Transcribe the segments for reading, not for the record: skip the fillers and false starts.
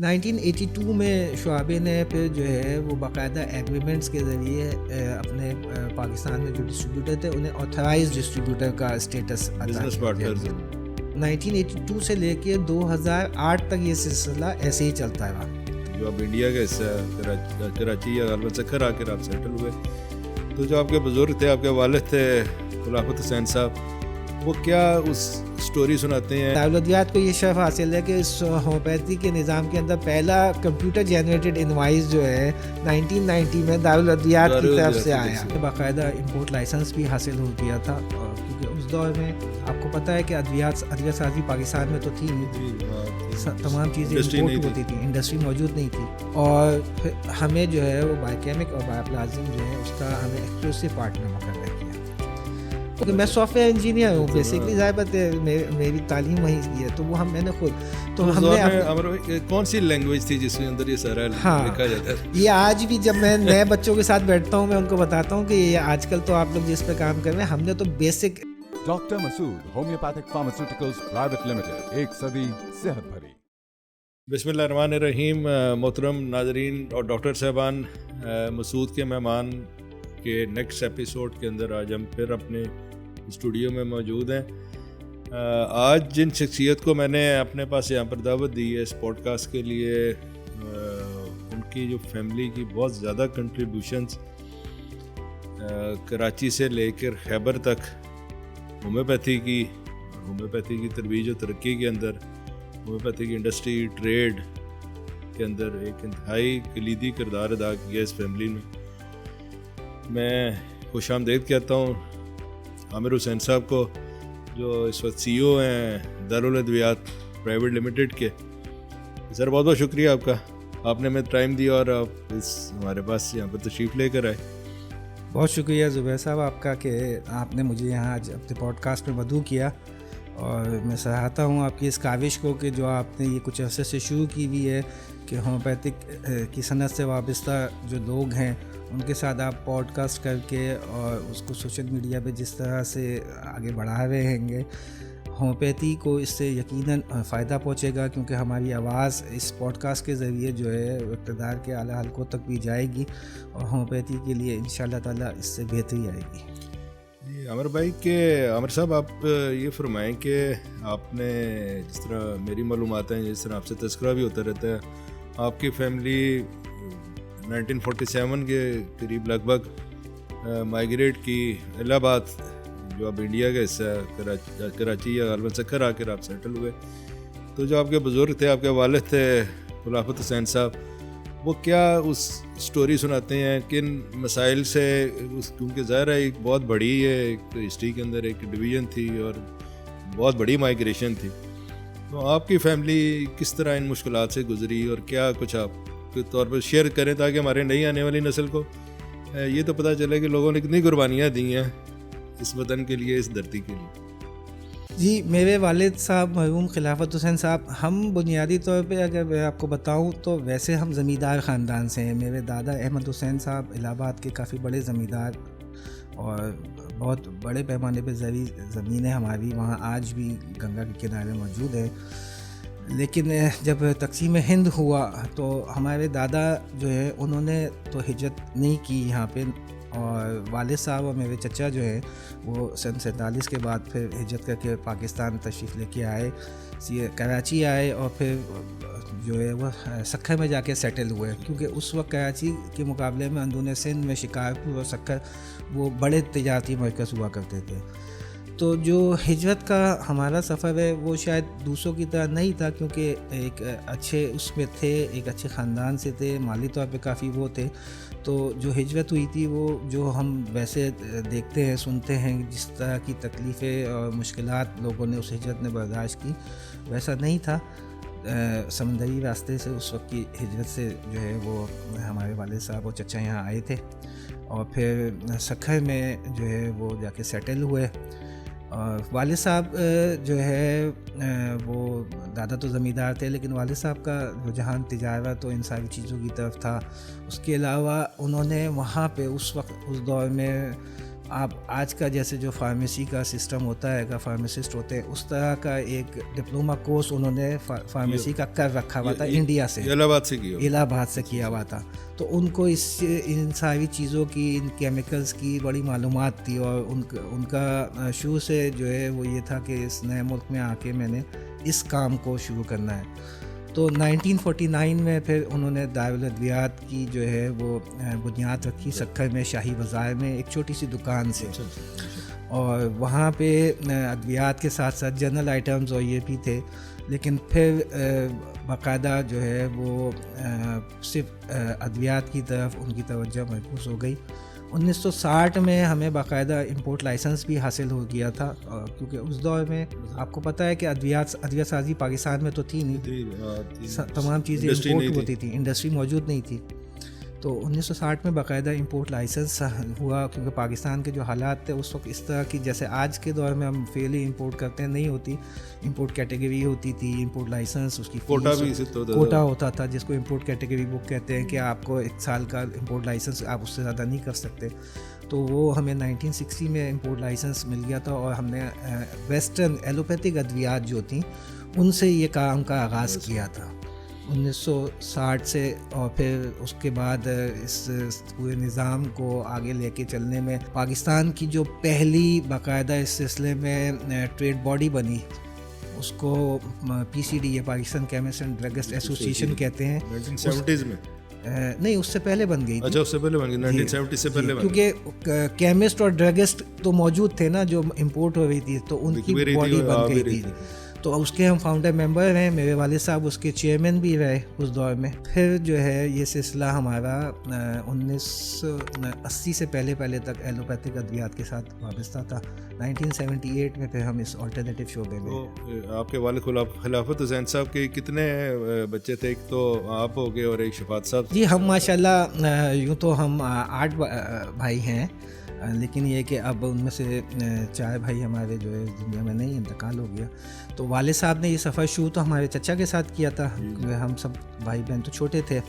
1982 میں شعبے نے پھر جو ہے وہ باقاعدہ ایگریمنٹس کے ذریعے اپنے پاکستان میں جو ڈسٹریبیوٹر تھے انہیں آتھرائز ڈسٹریبیوٹر کا اسٹیٹس عطا کیا. 1982 سے لے کے 2008 تک یہ سلسلہ ایسے ہی چلتا رہا. جو اب انڈیا کا حصہ ہے کراچی یا غالباً سکھر آ کر آپ سیٹل ہوئے, تو جو آپ کے بزرگ تھے, آپ کے والد تھے خلافت حسین صاحب, وہ کیا اس سٹوری سناتے ہیں؟ دارالادویات کو یہ شرف حاصل ہے کہ اس ہومیوپیتھی کے نظام کے اندر پہلا کمپیوٹر جنریٹڈ انوائس جو ہے 1990 میں دارالادویات کی طرف سے آیا. باقاعدہ امپورٹ لائسنس بھی حاصل ہو گیا تھا, کیونکہ اس دور میں آپ کو پتہ ہے کہ ادویات سازی پاکستان میں تو تھی نہیں, تمام چیزیں امپورٹ ہوتی تھیں, انڈسٹری موجود نہیں تھی. اور پھر ہمیں جو ہے وہ بائیوکیمک اور بایوپلازم جو ہے اس کا ہمیں ایکسکلوسیو پارٹنر مقرر کیا. کیونکہ میں سافٹ ویئر انجینئر ہوں بیسکلی, ظاہر بات ہے میری تعلیم وہیں کی ہے, تو وہ میں نے خود تو ہم نے کون سی لینگویج تھی جس کے اندر یہ سارا لکھا جاتا ہے؟ یہ آج بھی جب میں نئے بچوں کے ساتھ بیٹھتا ہوں میں ان کو بتاتا ہوں کہ یہ آج کل تو آپ لوگ جس پہ کام کر رہے ہیں, ہم نے تو بیسک. ڈاکٹر مسعود ہومیوپیتھک فارماسیوٹیکلز پرائیویٹ لمیٹڈ, ایک صدی صحت بھری. بسم اللہ الرحمن الرحیم. محترم ناظرین اور ڈاکٹر صاحبان, مسعود کے مہمان کے نیکسٹ ایپیسوڈ کے اندر آج ہم پھر اپنے اسٹوڈیو میں موجود ہیں. آج جن شخصیت کو میں نے اپنے پاس یہاں پر دعوت دی ہے اس پوڈ کاسٹ کے لیے, ان کی جو فیملی کی بہت زیادہ کنٹریبیوشنز کراچی سے لے کر خیبر تک ہومیوپیتھی کی ترویج و ترقی کے اندر, ہومیوپیتھی کی انڈسٹری ٹریڈ کے اندر ایک انتہائی کلیدی کردار ادا کیا اس فیملی نے. میں خوش آمدید کہتا ہوں عامر حسین صاحب کو, جو اس وقت سی او ہیں دارالادویات پرائیویٹ لمیٹڈ کے. سر بہت بہت شکریہ آپ کا, آپ نے ہمیں ٹائم دیا اور آپ ہمارے پاس یہاں پر تشریف لے کر آئے. بہت شکریہ زبیر صاحب آپ کا کہ آپ نے مجھے یہاں آج اپنے پوڈ کاسٹ میں مدعو کیا, اور میں سراہتا ہوں آپ کی اس کاوش کو کہ جو آپ نے یہ کچھ عرصے سے شروع کی ہوئی ہے کہ ہومیوپیتھک کی صنعت سے وابستہ جو لوگ ہیں ان کے ساتھ آپ پوڈ کاسٹ کر کے اور اس کو سوشل میڈیا پہ جس طرح سے آگے بڑھا رہے ہیں. ہومیوپیتھی کو اس سے یقیناً فائدہ پہنچے گا, کیونکہ ہماری آواز اس پوڈ کاسٹ کے ذریعے جو ہے اقتدار کے اعلیٰ حلقوں تک بھی جائے گی, اور ہومیوپیتھی کے لیے انشاءاللہ تعالیٰ اس سے بہتری آئے گی. جی عامر بھائی, کہ عامر صاحب آپ یہ فرمائیں کہ آپ نے جس طرح میری معلومات ہیں, جس طرح آپ سے تذکرہ بھی ہوتا رہتا ہے, آپ کی فیملی 1947 کے قریب لگ بھگ مائیگریٹ کی الہ آباد, جو اب انڈیا کا حصہ ہے کراچی یا غالباً سکھر آ کر آپ سیٹل ہوئے. تو جو آپ کے بزرگ تھے, آپ کے والد تھے خلافت حسین صاحب, وہ کیا اس سٹوری سناتے ہیں, کن مسائل سے, کیونکہ ظاہر ہے ایک بہت بڑی ہے, ایک ہسٹری کے اندر ایک ڈویژن تھی اور بہت بڑی مائیگریشن تھی. تو آپ کی فیملی کس طرح ان مشکلات سے گزری, اور کیا کچھ آپ کے طور پر شیئر کریں تاکہ ہمارے نئی آنے والی نسل کو یہ تو پتہ چلے کہ لوگوں نے کتنی قربانیاں دی ہیں اس وطن کے لیے, اس دھرتی کے لیے. جی, میرے والد صاحب مرحوم خلافت حسین صاحب, ہم بنیادی طور پہ اگر میں آپ کو بتاؤں تو ویسے ہم زمیندار خاندان سے ہیں. میرے دادا احمد حسین صاحب الہ آباد کے کافی بڑے زمیندار, اور بہت بڑے پیمانے پہ زرعی زمینیں ہماری وہاں آج بھی گنگا کے کنارے موجود ہیں. لیکن جب تقسیم ہند ہوا تو ہمارے دادا جو ہے انہوں نے تو ہجرت نہیں کی یہاں پہ, اور والد صاحب اور میرے چچا جو ہیں وہ سن 47 کے بعد پھر ہجرت کر کے پاکستان تشریف لے کے آئے, کراچی آئے, اور پھر جو ہے وہ سکھر میں جا کے سیٹل ہوئے, کیونکہ اس وقت کراچی کے مقابلے میں اندرون سندھ میں شکارپور اور سکھر وہ بڑے تجارتی مرکز ہوا کرتے تھے. تو جو ہجرت کا ہمارا سفر ہے وہ شاید دوسروں کی طرح نہیں تھا, کیونکہ ایک اچھے اس میں تھے, ایک اچھے خاندان سے تھے, مالی طور پہ کافی وہ تھے. تو جو ہجرت ہوئی تھی وہ جو ہم ویسے دیکھتے ہیں سنتے ہیں جس طرح کی تکلیفیں اور مشکلات لوگوں نے اس ہجرت نے برداشت کی, ویسا نہیں تھا. سمندری راستے سے اس وقت کی ہجرت سے جو ہے وہ ہمارے والد صاحب اور چچا یہاں آئے تھے, اور پھر سکھر میں جو ہے وہ جا کے سیٹل ہوئے. اور والد صاحب جو ہے وہ دادا تو زمیندار تھے, لیکن والد صاحب کا رجحان تجارت اور ان ساری چیزوں کی طرف تھا. اس کے علاوہ انہوں نے وہاں پہ اس وقت اس دور میں آپ آج کا جیسے جو فارمیسی کا سسٹم ہوتا ہے, فارماسسٹ ہوتے ہیں, اس طرح کا ایک ڈپلوما کورس انہوں نے فارمیسی کا کر رکھا ہوا تھا انڈیا سے, الہ آباد سے کیا ہوا تھا. تو ان کو ان ساری چیزوں کی, ان کیمیکلز کی بڑی معلومات تھی, اور ان کا شروع سے جو ہے وہ یہ تھا کہ اس نئے ملک میں آ کے میں نے اس کام کو شروع کرنا ہے. تو 1949 میں پھر انہوں نے دارالادویات کی جو ہے وہ بنیاد رکھی سکھر میں, شاہی بازار میں, ایک چھوٹی سی دکان سے, اور وہاں پہ ادویات کے ساتھ ساتھ جنرل آئٹمز اور یہ بھی تھے. لیکن پھر باقاعدہ جو ہے وہ صرف ادویات کی طرف ان کی توجہ مرکوز ہو گئی. 1960 میں ہمیں باقاعدہ امپورٹ لائسنس بھی حاصل ہو گیا تھا, کیونکہ اس دور میں آپ کو پتہ ہے کہ ادویہ سازی پاکستان میں تو تھی نہیں, تمام چیزیں امپورٹ ہوتی تھیں, انڈسٹری موجود نہیں تھی. تو 1960 میں باقاعدہ امپورٹ لائسنس ہوا, کیونکہ پاکستان کے جو حالات تھے اس وقت اس طرح کی جیسے آج کے دور میں ہم فیلی امپورٹ کرتے ہیں نہیں ہوتی. امپورٹ کیٹیگری ہوتی تھی, امپورٹ لائسنس, اس کی کوٹا ہوتا تھا جس کو امپورٹ کیٹیگری بک کہتے ہیں, کہ آپ کو 1 سال کا امپورٹ لائسنس آپ اس سے زیادہ نہیں کر سکتے. تو وہ ہمیں 1960 میں امپورٹ لائسنس مل گیا تھا, اور ہم نے ویسٹرن ایلوپیتھک ادویات جو تھیں ان سے یہ کام کا آغاز کیا تھا 1960 سے. اور پھر اس کے بعد اس پورے نظام کو آگے لے کے چلنے میں پاکستان کی جو پہلی باقاعدہ اس سلسلے میں ٹریڈ باڈی بنی, اس کو PCD, یہ پاکستان کیمسٹ اینڈ ڈرگسٹ ایسوسیشن کہتے ہیں. 1970s میں نہیں, اس سے پہلے بن گئی. اچھا, اس سے پہلے بن گئی, 1970 سے پہلے بن گئی, کیونکہ کیمسٹ اور ڈرگسٹ تو موجود تھے نا جو امپورٹ ہو رہی تھی, تو ان کی باڈی بن گئی تھی. تو اس کے ہم فاؤنڈر ممبر ہیں, میرے والد صاحب اس کے چیئرمین بھی رہے اس دور میں. پھر جو ہے یہ سلسلہ ہمارا 1980 سے پہلے تک ایلوپیتھک ادویات کے ساتھ وابستہ تھا. 1978 میں پھر ہم اس آلٹرنیٹیو شعبے میں. آپ کے والد خلافت حسین صاحب کے کتنے بچے تھے؟ ایک تو آپ ہو گئے اور ایک شفاعت صاحب. جی, ہم ماشاءاللہ یوں تو ہم 8 بھائی ہیں, لیکن یہ کہ اب ان میں سے 4 بھائی ہمارے جو ہے دنیا میں نہیں, انتقال ہو گیا. تو والد صاحب نے یہ سفر شروع تو ہمارے چچا کے ساتھ کیا تھا, کیونکہ ہم سب بھائی بہن تو چھوٹے تھے.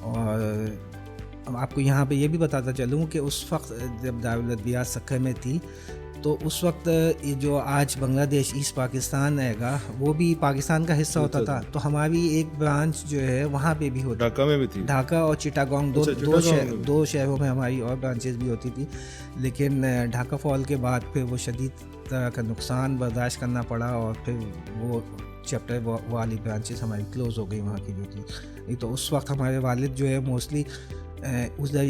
اور آپ کو یہاں پہ یہ بھی بتاتا چلوں کہ اس وقت جب دارالادویات سکھر میں تھی تو اس وقت جو آج بنگلہ دیش ایسٹ پاکستان ہے گا وہ بھی پاکستان کا حصہ ہوتا تھا. تو ہماری ایک برانچ جو ہے وہاں پہ بھی ہوتی, ڈھاکہ میں بھی تھی, ڈھاکہ اور چٹاگانگ, دو شہروں میں ہماری اور برانچز بھی ہوتی تھی. لیکن ڈھاکہ فال کے بعد پھر وہ شدید طرح کا نقصان برداشت کرنا پڑا, اور پھر وہ چیپٹر والی برانچز ہماری کلوز ہو گئی وہاں کی جو تھی. نہیں تو اس وقت ہمارے والد جو ہے موسٹلی ادھر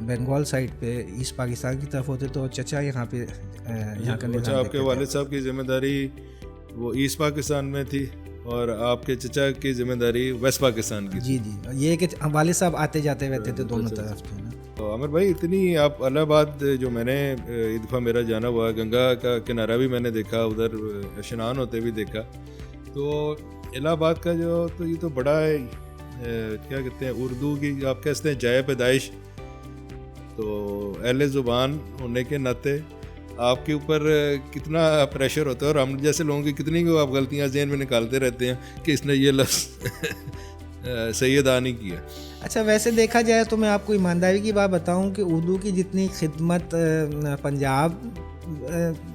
بنگال سائڈ پہ ایسٹ پاکستان کی طرف ہوتے, تو چچا یہاں پہ یہاں کا نظام. آپ کے والد صاحب کی ذمہ داری وہ ایسٹ پاکستان میں تھی اور آپ کے چچا کی ذمہ داری ویسٹ پاکستان کی. جی, یہ کہ والد صاحب آتے جاتے رہتے تھے دونوں طرف. تو عامر بھائی, اتنی آپ الہ آباد جو میں نے ایک دفعہ میرا جانا ہوا, گنگا کا کنارہ بھی میں نے دیکھا, ادھر اشنان ہوتے بھی دیکھا. تو الہ آباد کا جو تو یہ تو بڑا ہے, کیا کہتے ہیں اردو کی آپ کہتے ہیں جائے پیدائش. تو اہل زبان ہونے کے ناطے آپ کے اوپر کتنا پریشر ہوتا ہے, اور ہم جیسے لوگوں کی کتنی کو آپ غلطیاں ذہن میں نکالتے رہتے ہیں کہ اس نے یہ لفظ سیدہ نہیں کیا. اچھا, ویسے دیکھا جائے تو میں آپ کو ایمانداری کی بات بتاؤں کہ اردو کی جتنی خدمت پنجاب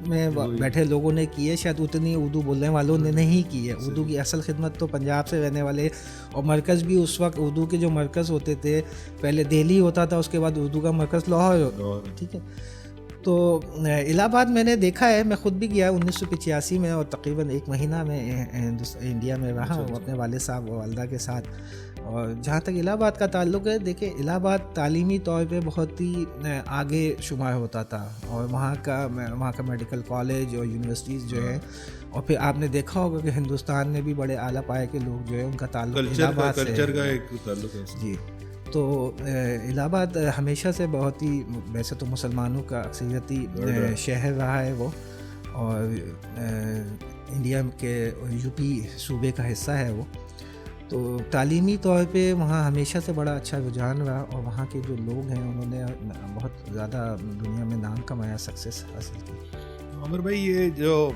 میں بیٹھے لوگوں نے کی ہے, شاید اتنی اردو بولنے والوں نے نہیں کی ہے. اردو کی اصل خدمت تو پنجاب سے رہنے والے, اور مرکز بھی اس وقت اردو کے جو مرکز ہوتے تھے, پہلے دہلی ہوتا تھا, اس کے بعد اردو کا مرکز لاہور ہوتا. ٹھیک ہے, تو الہ آباد میں نے دیکھا ہے, میں خود بھی گیا 1985 میں, اور تقریباً 1 مہینہ میں انڈیا میں رہا ہوں اپنے والد صاحب و والدہ کے ساتھ. اور جہاں تک الہ آباد کا تعلق ہے, دیکھیں الہ آباد تعلیمی طور پہ بہت ہی آگے شمار ہوتا تھا, اور وہاں کا میڈیکل کالج اور یونیورسٹیز جو ہیں, اور پھر آپ نے دیکھا ہوگا کہ ہندوستان میں بھی بڑے اعلیٰ پائے کے لوگ جو ہیں ان کا تعلق الہ آباد سے ہے. جی, تو الہ آباد ہمیشہ سے بہت ہی, ویسے تو مسلمانوں کا اکثریتی شہر رہا ہے وہ, اور انڈیا کے UP صوبے کا حصہ ہے وہ. تو تعلیمی طور پہ وہاں ہمیشہ سے بڑا اچھا رجحان رہا, اور وہاں کے جو لوگ ہیں انہوں نے بہت زیادہ دنیا میں نام کمایا, سکسیس حاصل کی. عمر بھائی, یہ جو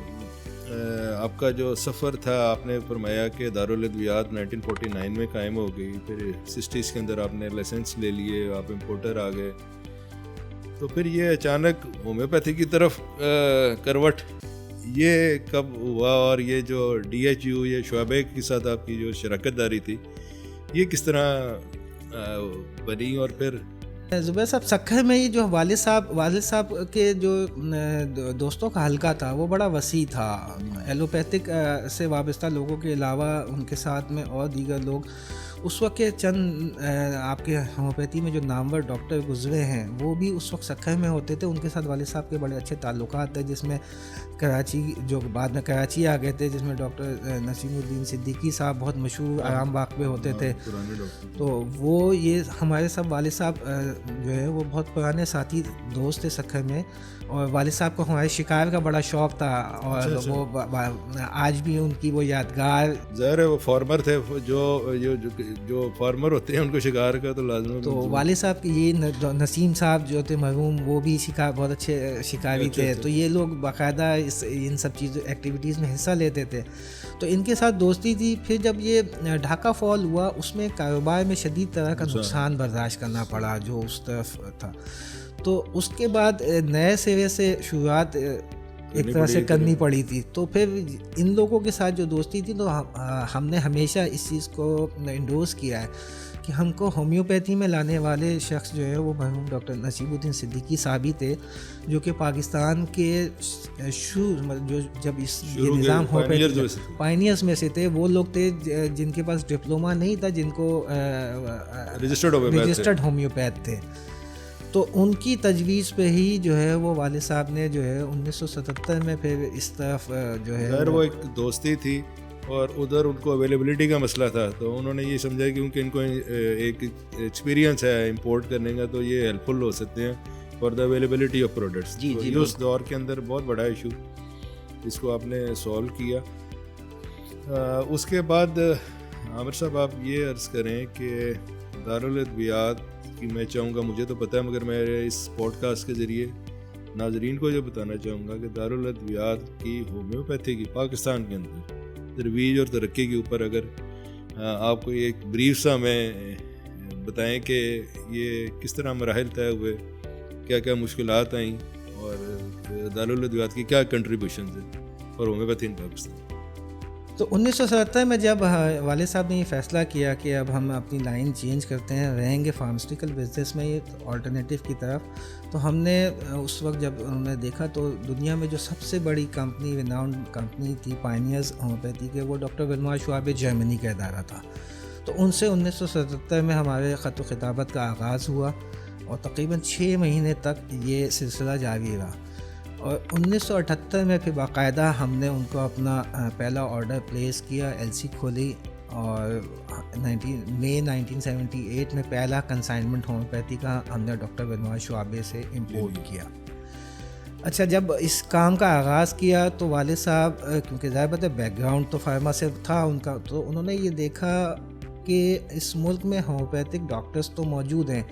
آپ کا جو سفر تھا, آپ نے فرمایا کہ دارالادویات 1949 میں قائم ہو گئی, پھر 60s کے اندر آپ نے لائسنس لے لیے, آپ امپورٹر آ گئے. تو پھر یہ اچانک ہومیوپیتھی کی طرف کروٹ یہ کب ہوا، اور یہ جو DHU یہ شعبے کے ساتھ آپ کی جو شراکت داری تھی یہ کس طرح بنی؟ اور پھر زبیر صاحب سکھر میں یہ جو والد صاحب کے جو دوستوں کا حلقہ تھا وہ بڑا وسیع تھا. ایلوپیتھک سے وابستہ لوگوں کے علاوہ ان کے ساتھ میں اور دیگر لوگ اس وقت کے چند آپ کے ہومیوپیتھی میں جو نامور ڈاکٹر گزرے ہیں وہ بھی اس وقت سکھر میں ہوتے تھے. ان کے ساتھ والد صاحب کے بڑے اچھے تعلقات تھے، جس میں کراچی جو بعد میں کراچی آ گئے تھے، جس میں ڈاکٹر نسیم الدین صدیقی صاحب بہت مشہور آرام باغ پہ ہوتے تھے. تو وہ یہ ہمارے سب والد صاحب جو ہے وہ بہت پرانے ساتھی دوست تھے سکھر میں، اور والد صاحب کو ہمارے شکار کا بڑا شوق تھا، اور وہ آج بھی ان کی وہ یادگار. ظاہر ہے وہ فارمر تھے، جو فارمر ہوتے ہیں ان کو شکار کا تو لازم. تو والد صاحب کے یہ نسیم صاحب جو تھے مرحوم وہ بھی شکار بہت اچھے شکاری تھے. تو یہ لوگ باقاعدہ ان سب چیزوں ایکٹیویٹیز میں حصہ لیتے تھے. تو ان کے ساتھ دوستی تھی. پھر جب یہ ڈھاکہ فال ہوا اس میں کاروبار میں شدید طرح کا نقصان برداشت کرنا پڑا جو اس طرف تھا. تو اس کے بعد نئے سرے سے شروعات ایک طرح سے کرنی پڑی تھی. تو پھر ان لوگوں کے ساتھ جو دوستی تھی تو ہم نے ہمیشہ اس چیز کو انڈورس کیا ہے کہ ہم کو ہومیوپیتھی میں لانے والے شخص جو ہے وہ مرحوم ڈاکٹر نسیم الدین صدیقی صاحب ہی تھے، جو کہ پاکستان کے جو جب یہ نظام ہومیوپیتھی پائنیئرز میں سے تھے. وہ لوگ تھے جن کے پاس ڈپلوما نہیں تھا، جن کو رجسٹرڈ ہومیوپیتھ تھے. تو ان کی تجویز پہ ہی جو ہے وہ والد صاحب نے جو ہے 1977 میں پھر اس طرف جو ہے وہ ایک دوستی تھی، اور ادھر ان کو اویلیبلٹی کا مسئلہ تھا. تو انہوں نے یہ سمجھا کہ کیونکہ ان کو ایک ایکسپیرینس ہے امپورٹ کرنے کا، تو یہ ہیلپ فل ہو سکتے ہیں for the availability of products. یہ اس دور کے اندر بہت بڑا ایشو، اس کو آپ نے سولو کیا. اس کے بعد عامر صاحب آپ یہ عرض کریں کہ دارالادویات کی میں چاہوں گا، مجھے تو پتہ ہے مگر میں اس پوڈ کاسٹ کے ذریعے ناظرین کو یہ بتانا چاہوں گا کہ دارالادویات کی ہومیوپیتھی کی پاکستان کے اندر ترویج اور ترقی کے اوپر اگر آپ کو ایک بریف سا میں بتائیں کہ یہ کس طرح مراحل طے ہوئے، کیا کیا مشکلات آئیں، اور دارالادویات کی کیا کنٹریبیوشنز ہیں اور ہومیوپیتھی ان پاکستان. تو 1977 میں جب والد صاحب نے یہ فیصلہ کیا کہ اب ہم اپنی لائن چینج کرتے ہیں، رہیں گے فارماسیوٹیکل بزنس میں یہ آلٹرنیٹیو کی طرف. تو ہم نے اس وقت جب ہم نے دیکھا تو دنیا میں جو سب سے بڑی کمپنی ریناؤنڈ کمپنی تھی پائنیئرز ہومیوپیتھی کے، وہ ڈاکٹر ونوار شعبے جرمنی کا ادارہ تھا. تو ان سے 1977 میں ہمارے خط و خطابت کا آغاز ہوا، اور تقریباً 6 مہینے تک یہ سلسلہ جاری رہا. اور 1978 میں پھر باقاعدہ ہم نے ان کو اپنا پہلا آرڈر پلیس کیا، LC کھولی، اور مئی 1978 میں پہلا کنسائنمنٹ ہومیوپیتھی کا ہم نے ڈاکٹر ونوار شعبے سے امپورٹ کیا. اچھا، جب اس کام کا آغاز کیا تو والد صاحب کیونکہ ظاہر بات ہے بیک گراؤنڈ تو فارما سے تھا ان کا، تو انہوں نے یہ دیکھا کہ اس ملک میں ہومیوپیتھک ڈاکٹرز تو موجود ہیں،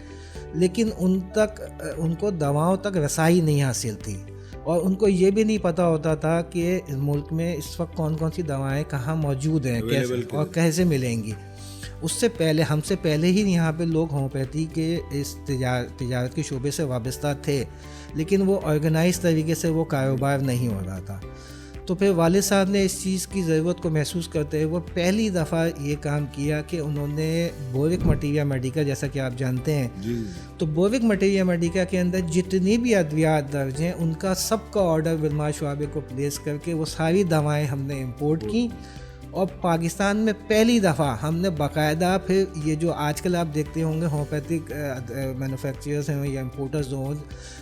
لیکن ان کو دواؤں تک رسائی نہیں حاصل تھی، اور ان کو یہ بھی نہیں پتہ ہوتا تھا کہ ملک میں اس وقت کون کون سی دوائیں کہاں موجود ہیں اور کیسے ملیں گی. اس سے پہلے ہم سے پہلے ہی یہاں پہ لوگ ہومیوپیتھی کے اس تجارت کے شعبے سے وابستہ تھے، لیکن وہ آرگنائز طریقے سے وہ کاروبار نہیں ہو رہا تھا. تو پھر والد صاحب نے اس چیز کی ضرورت کو محسوس کرتے ہوئے وہ پہلی دفعہ یہ کام کیا کہ انہوں نے بورک مٹیریا میڈیکا، جیسا کہ آپ جانتے ہیں، تو بورک مٹیریا میڈیکا کے اندر جتنی بھی ادویات درج ہیں ان کا سب کا آرڈر ونوار شعبے کو پلیس کر کے وہ ساری دوائیں ہم نے امپورٹ کی. اور پاکستان میں پہلی دفعہ ہم نے باقاعدہ پھر یہ جو آج کل آپ دیکھتے ہوں گے ہومیوپیتھک مینوفیکچررز ہیں یا امپورٹرز ہوں،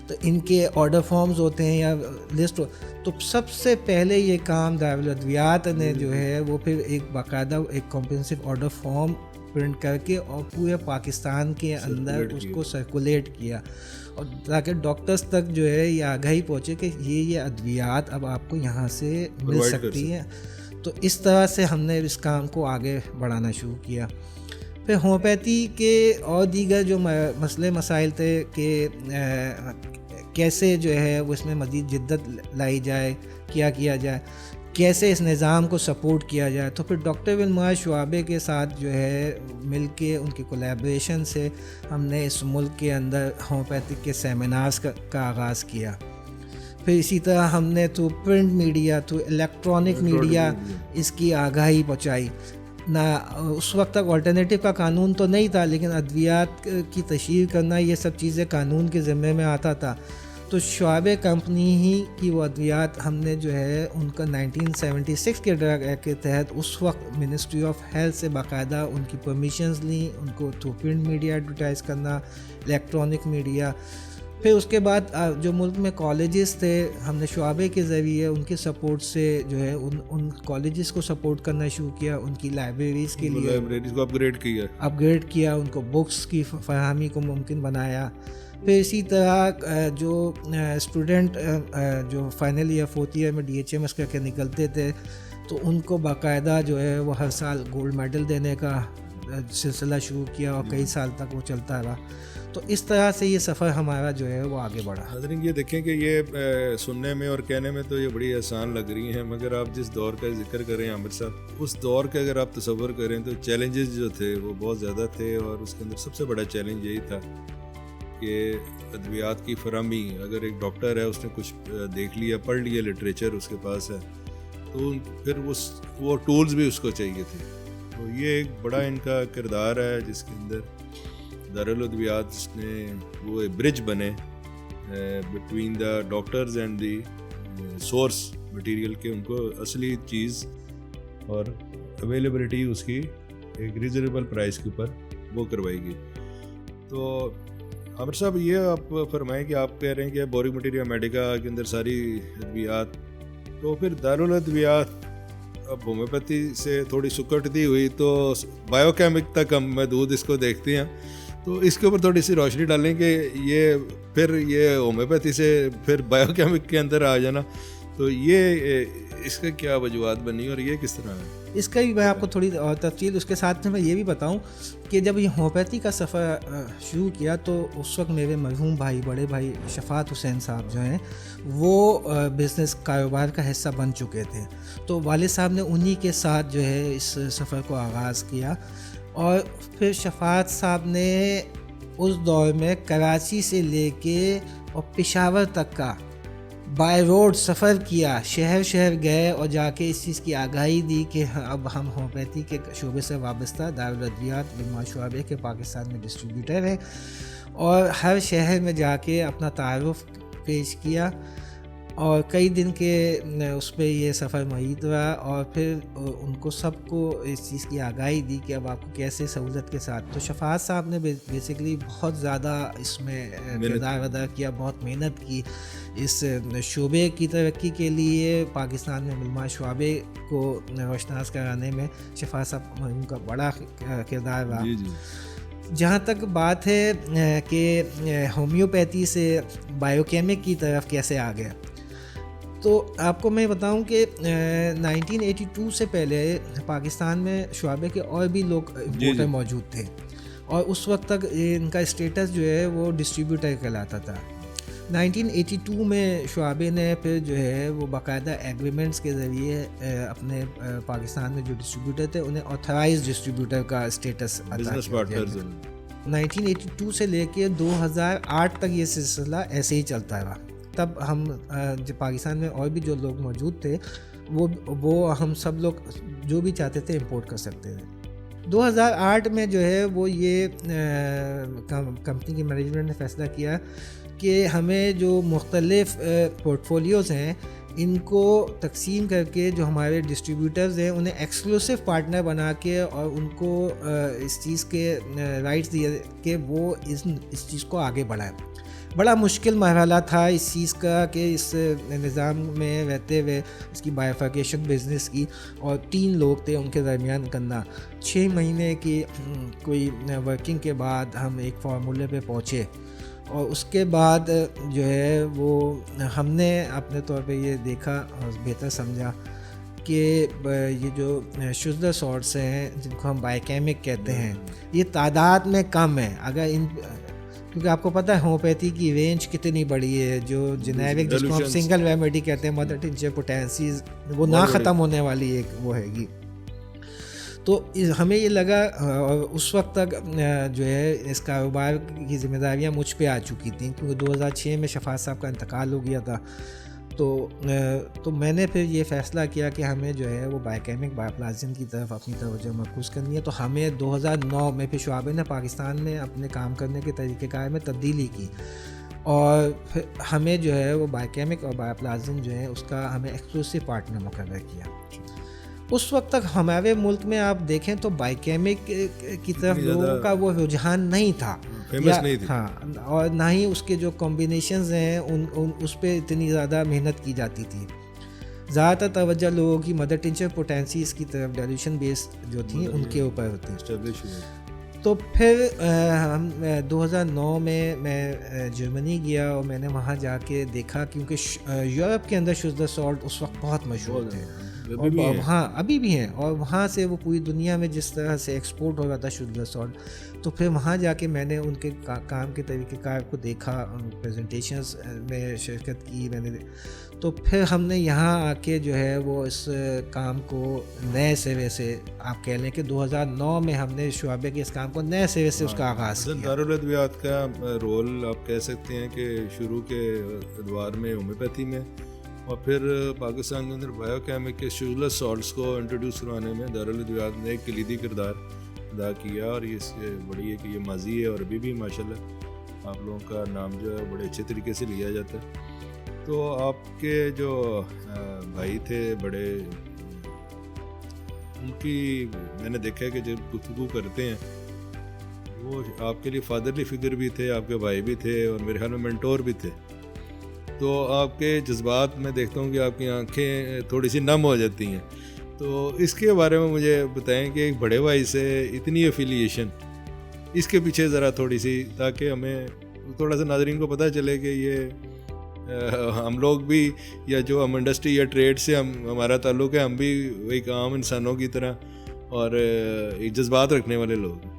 تو ان کے آرڈر فارمز ہوتے ہیں یا لسٹ، تو سب سے پہلے یہ کام دارالادویات نے جو ہے وہ پھر ایک باقاعدہ ایک کمپرہنسو آرڈر فارم پرنٹ کر کے اور پورے پاکستان کے اندر اس کو سرکولیٹ کیا، اور تاکہ ڈاکٹرز تک جو ہے یہ آگاہی پہنچے کہ یہ ادویات اب آپ کو یہاں سے مل سکتی ہیں. تو اس طرح سے ہم نے اس کام کو آگے بڑھانا شروع کیا. پھر ہومیوپیتھی کے اور دیگر جو مسئلے مسائل تھے کہ کیسے جو ہے وہ اس میں مزید جدت لائی جائے، کیا جائے، کیسے اس نظام کو سپورٹ کیا جائے. تو پھر ڈاکٹر ولمار شعبے کے ساتھ جو ہے مل کے ان کی کولیبریشن سے ہم نے اس ملک کے اندر ہومیوپیتھک کے سیمینارز کا آغاز کیا. پھر اسی طرح ہم نے through print media, through electronic media اس کی آگاہی پہنچائی. نہ اس وقت تک آلٹرنیٹیو کا قانون تو نہیں تھا, لیکن ادویات کی تشہیر کرنا یہ سب چیزیں قانون کے ذمے میں آتا تھا. تو شعبے کمپنی ہی کی وہ ادویات ہم نے جو ہے ان کا 1976 کے ڈرگ ایکٹ کے تحت اس وقت منسٹری آف ہیلتھ سے باقاعدہ ان کی پرمیشنز لیں, ان کو تھرو پرنٹ میڈیا ایڈورٹائز کرنا, الیکٹرانک میڈیا. پھر اس کے بعد جو ملک میں کالجز تھے ہم نے شعبے کے ذریعے ان کے سپورٹ سے جو ہے ان کالجز کو سپورٹ کرنا شروع کیا, ان کی لائبریریز کے لیے لائبریریز کو اپ گریڈ کیا, ان کو بکس کی فراہمی کو ممکن بنایا. پھر اسی طرح جو اسٹوڈنٹ جو فائنل ایئر فورتھ ایئر میں DHMS کر کے نکلتے تھے تو ان کو باقاعدہ جو ہے وہ ہر سال گولڈ میڈل دینے کا سلسلہ شروع کیا اور کئی سال تک وہ چلتا رہا. تو اس طرح سے یہ سفر ہمارا جو ہے وہ آگے بڑھا. حضرین یہ دیکھیں کہ یہ سننے میں اور کہنے میں تو یہ بڑی آسان لگ رہی ہیں, مگر آپ جس دور کا ذکر کریں عامر صاحب, اس دور کا اگر آپ تصور کریں تو چیلنجز جو تھے وہ بہت زیادہ تھے, اور اس کے اندر سب سے بڑا چیلنج یہی تھا کہ ادویات کی فراہمی. اگر ایک ڈاکٹر ہے اس نے کچھ دیکھ لیا, پڑھ لیا, لٹریچر اس کے پاس ہے, تو پھر وہ ٹولز بھی اس کو چاہیے تھے. تو یہ ایک بڑا ان کا کردار ہے جس کے اندر دارالادویات نے وہ برج بنے between the doctors and the source material کے, ان کو اصلی چیز اور اویلیبلٹی اس کی ایک ریزنیبل پرائز کے اوپر وہ کروائی گئی. تو عامر صاحب یہ آپ فرمائیں کہ آپ کہہ رہے ہیں کہ بورک مٹیریا میڈیکا کے اندر ساری ادویات, تو پھر دارالادویات اب ہومیوپیتھی سے تھوڑی سکڑتی ہوئی تو بایو کیمک تک ہم محدود اس کو دیکھتے ہیں. تو اس کے اوپر تھوڑی سی روشنی ڈالیں کہ یہ ہومیوپیتھی سے پھر بایو کیمک کے اندر آ جانا, تو یہ اس کا کیا وجوہات بنی اور یہ کس طرح ہے؟ اس کا بھی میں آپ کو تھوڑی اور تفصیل اس کے ساتھ میں یہ بھی بتاؤں کہ جب یہ ہومیوپیتھی کا سفر شروع کیا تو اس وقت میرے مرحوم بھائی, بڑے بھائی شفاعت حسین صاحب جو ہیں وہ بزنس کاروبار کا حصہ بن چکے تھے. تو والد صاحب نے انہی کے ساتھ جو ہے اس سفر کو آغاز کیا, اور پھر شفاعت صاحب نے اس دور میں کراچی سے لے کے اور پشاور تک کا بائی روڈ سفر کیا, شہر گئے اور جا کے اس چیز کی آگاہی دی کہ اب ہم ہومیوپیتھی کے شعبے سے وابستہ دارالادویات ولمار شعبے کے پاکستان میں ڈسٹریبیوٹر ہیں, اور ہر شہر میں جا کے اپنا تعارف پیش کیا, اور کئی دن کے اس پہ یہ سفر محیط رہا, اور پھر ان کو سب کو اس چیز کی آگاہی دی کہ اب آپ کو کیسے سہولت کے ساتھ. تو شفاعت صاحب نے بیسیکلی بہت زیادہ اس میں کردار ادا کیا, بہت محنت کی اس شعبے کی ترقی کے لیے. پاکستان میں ولمار شعبے کو روشناس کرانے میں شفاعت صاحب مرحوم کا بڑا کردار رہا. جہاں تک بات ہے کہ ہومیوپیتھی سے بایو کیمک کی طرف کیسے آ گیا, تو آپ کو میں بتاؤں کہ 1982 سے پہلے پاکستان میں شعبے کے اور بھی لوگ امپورٹر موجود تھے, اور اس وقت تک ان کا اسٹیٹس جو ہے وہ ڈسٹریبیوٹر کہلاتا تھا. 1982 میں شعبے نے پھر جو ہے وہ باقاعدہ ایگریمنٹس کے ذریعے اپنے پاکستان میں جو ڈسٹریبیوٹر تھے انہیں آتھرائز ڈسٹریبیوٹر کا اسٹیٹس عطا کیا. 1982 سے لے کے 2008 تک یہ سلسلہ ایسے ہی چلتا رہا. تب ہم پاکستان میں اور بھی جو لوگ موجود تھے وہ ہم سب لوگ جو بھی چاہتے تھے امپورٹ کر سکتے تھے. 2008 میں جو ہے وہ یہ کمپنی کی مینجمنٹ نے فیصلہ کیا کہ ہمیں جو مختلف پورٹ فولیوز ہیں ان کو تقسیم کر کے جو ہمارے ڈسٹریبیوٹرز ہیں انہیں ایکسکلوسیو پارٹنر بنا کے اور ان کو اس چیز کے رائٹس دیے کہ وہ اس چیز کو آگے بڑھائیں. بڑا مشکل مرحلہ تھا اس چیز کا کہ اس نظام میں رہتے ہوئے اس کی بائیفرکیشن بزنس کی, اور 3 لوگ تھے ان کے درمیان کرنا. 6 مہینے کی کوئی ورکنگ کے بعد ہم ایک فارمولے پہ پہنچے, اور اس کے بعد جو ہے وہ ہم نے اپنے طور پہ یہ دیکھا اور بہتر سمجھا کہ یہ جو شزدر سالٹس ہیں جن کو ہم بائیکیمک کہتے ہیں یہ تعداد میں کم ہے. اگر ان کیونکہ آپ کو پتہ ہے ہومیوپیتھی کی رینج کتنی بڑی ہے, جو جنیرک جس کو ہم سنگل ریمیڈی کہتے ہیں, مدر ٹنچر پوٹینسیز, وہ نہ ختم ہونے والی ایک وہ ہے گی. تو ہمیں یہ لگا, اور اس وقت تک جو ہے اس کاروبار کی ذمہ داریاں مجھ پہ آ چکی تھیں, کیونکہ 2006 میں شفاعت صاحب کا انتقال ہو گیا تھا. تو میں نے پھر یہ فیصلہ کیا کہ ہمیں جو ہے وہ بائیوکیمک بایوپلازم کی طرف اپنی توجہ مرکوز کرنی ہے. تو ہمیں 2009 میں پھر شعبے نے پاکستان میں اپنے کام کرنے کے طریقہ کار میں تبدیلی کی, اور پھر ہمیں جو ہے وہ بائیوکیمک اور بایوپلازم جو ہے اس کا ہمیں ایکسکلوسیو پارٹنر مقرر کیا. اس وقت تک ہمارے ملک میں آپ دیکھیں تو بائیوکیمک کی طرف لوگوں کا وہ رجحان نہیں تھا, ہاں, اور نہ ہی اس کے جو کمبینیشنز ہیں اس پہ اتنی زیادہ محنت کی جاتی تھی. زیادہ تر توجہ لوگوں کی مدر ٹنچر پوٹینسیز کی طرف ڈیلیوشن بیسڈ جو تھیں ان کے اوپر ہوتی. تو پھر 2009 میں جرمنی گیا, اور میں نے وہاں جا کے دیکھا, کیونکہ یورپ کے اندر شوزر سالٹ اس وقت بہت مشہور تھے, ہاں ابھی بھی ہیں, اور وہاں سے وہ پوری دنیا میں جس طرح سے ایکسپورٹ ہو رہا تھا شوزر سالٹ. تو پھر وہاں جا کے میں نے ان کے کام کے طریقہ کار کو دیکھا, پریزنٹیشنز میں شرکت کی میں نے. تو پھر ہم نے یہاں آ کے جو ہے وہ اس کام کو نئے سرے سے, آپ کہہ لیں کہ 2009 میں ہم نے شعبے کے اس کام کو نئے سرے سے اس کا آغاز کیا. دارالادویات کا رول آپ کہہ سکتے ہیں کہ شروع کے ادوار میں ہومیوپیتھی میں, اور پھر پاکستان کے اندر بایو کیمک کے شوزر سالٹس کو انٹروڈیوس کروانے میں دارالادویات نے ایک کلیدی کردار ادا کیا. اور یہ بڑی ہے کہ یہ ماضی ہے, اور ابھی بھی ماشاءاللہ آپ لوگوں کا نام جو ہے بڑے اچھے طریقے سے لیا جاتا ہے. تو آپ کے جو بھائی تھے بڑے, ان کی میں نے دیکھا ہے کہ جب گفتگو کرتے ہیں وہ آپ کے لیے فادرلی فگر بھی تھے, آپ کے بھائی بھی تھے, اور میرے خیال میں مینٹور بھی تھے. تو آپ کے جذبات میں دیکھتا ہوں کہ آپ کی آنکھیں تھوڑی سی نم ہو جاتی ہیں. تو اس کے بارے میں مجھے بتائیں کہ ایک بڑے بھائی سے اتنی ایفیلیشن, اس کے پیچھے ذرا تھوڑی سی, تاکہ ہمیں تھوڑا سا ناظرین کو پتہ چلے کہ یہ ہم لوگ بھی, یا جو ہم انڈسٹری یا ٹریڈ سے ہمارا تعلق ہے, ہم بھی ایک عام انسانوں کی طرح اور ایک جذبات رکھنے والے لوگ ہیں.